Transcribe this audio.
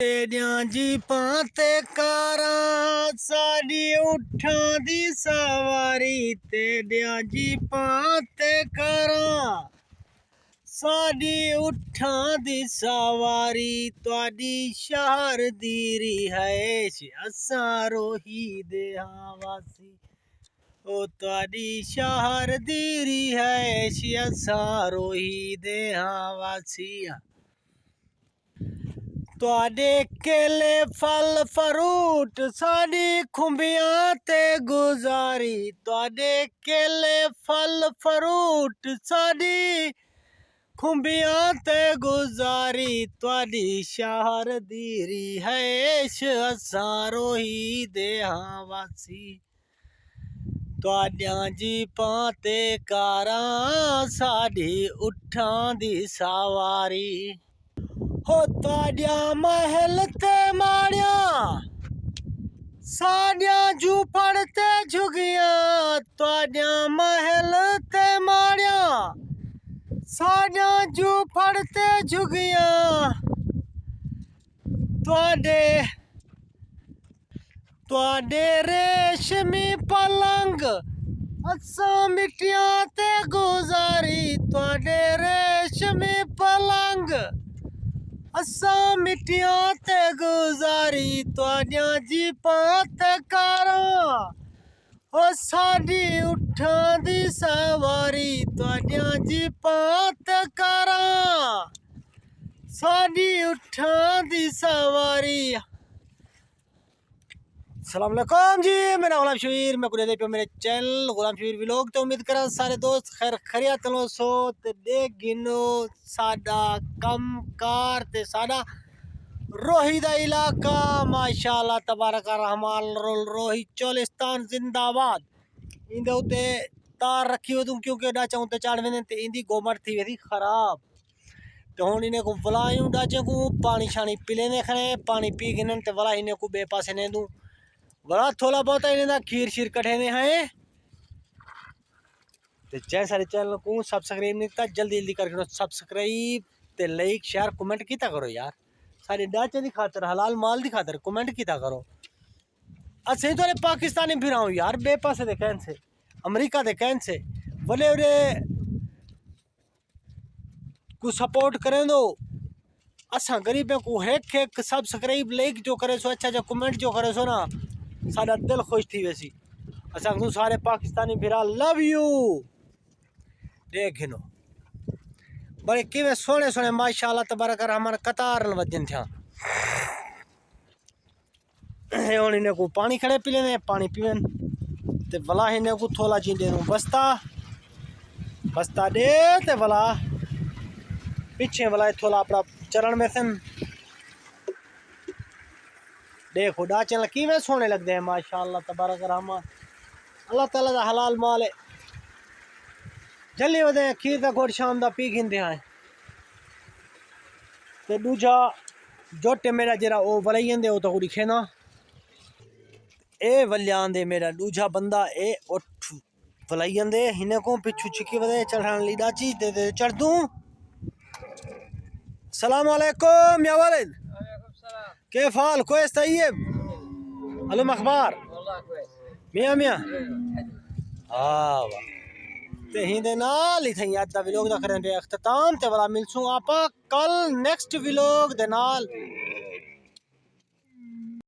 तेरियां जीपां ते कारां साडी उठां दी सवारी, तेरियां जीपां ते कारां साडी उठां दी सवारी, तुहाडी शहर दी रिहाइश असां रोही दे हां वासी। ओ तुहाडी शहर दी रिहाइश असां रोही दे हां वासी। तुहाडे केले फल फरूट साडी खुंबियां ते गुजारी, तुहाडे केले फल फरूट साडी खुंबियां ते गुजारी, तुहाडी शहर दी रिहाइश असां रोही दे हां वासी। तुहाडियां जीपां ते कारां साडी उठां दी सवारी, हो तुहाडियां महल ते माड़ियां साडियां झूपड़ ते झुगियां, तुहाडियां महल ते माड़ियां साडियां झूपड़ ते झुगियां, तुहाडे रेशमी पलंग असां मिट्टियां ते गुजारी, तुहाडे रेशमी पलंग असां मिट्टियां ते गुजारी, तुहाडियां जीपां ते कारां ओ साडी उठां दी सवारी, तुहाडियां जीपां ते कारां साडी उठां दी सवारी। अस्सलाम वालेकुम जी, मेरा गुलाम शबीर, मैं कुछ पे मेरे चैनल गुलाम शबीर व्लॉग। तो उम्मीद करा सारे दोस्त खैर खरियत लो सो ते देख गिनो साडा कम कार ते साडा रोही दा इलाका माशाअल्लाह तबारक रहमान रोही चोलिस्तान जिंदाबाद। इंदे उत्ते तार रखी हो तुम क्योंकि डाचा उत्ते चढ़ वेंदे ते इंदी गोमर थी वेदी खराब, तो हुन इन्हें को वलायूं डाचे को पानी शानी पी लेने खने, पानी पी गिनन ते वला इन्हें को बे पासे ने दूं बड़ा थोड़ा बहुत इन्हें खीर शीर कटे ने हैं। ते जय सारे चैनल को सब्सक्राइब नहीं किया जल्दी जल्दी करके सब्सक्राइब ते लाइक शेयर कमेंट किया करो यार, सारे डाचे की खातर हलाल माल की खातर कमेंट किया करो। अच्छे तो पाकिस्तानी फिर आऊँ यार बेपासे दे कहन से अमेरिका दे कहन से बोले उरे को सपोर्ट करें दो, असा गरीबों को एक सब्सक्राइब लाइक जो करे सो अच्छा कमेंट जो करे सो ना साडा दिल खुश थी वैसी। असा तू सारे पाकिस्तानी फिरा लव यू देख नो बड़े किवें सोने सोने माशाअल्लाह तबारक रहमान कतार वजन था। हुन इन्हें को पानी खड़े पी लेने पानी पीवन ते भला इन्हें को थोला जी दे बस्ता बस्ता दे ते भला पीछे भला थोला अपना चरण में सन देखो डाचन किवें सोने लगते हैं माशाअल्लाह तबारक रहमान। अल्लाह ताला दा हलाल माल है, जल्दी वदे खीर दा घोट शाम दा पी गिंदे हैं। ते दूजा जोटे मेरा जरा ओ वलाई जंदे ओ तो दिखे ना ए वल्यां दे मेरा दूजा बंदा ए उठ वलाई जंदे इन्हें को पिछू छिकी वदे चढ़ान ली डाची ते चढ़ दूं। सलाम वालेकुम या वालिद, كيف حال كويس طيب علوم اخبار والله كويس مية مية ते हिंदे नाल ही थई अज दा व्लॉग दा करन दे अख्ताम ते वाला मिलसूं आपा कल नेक्स्ट व्लॉग दे नाल।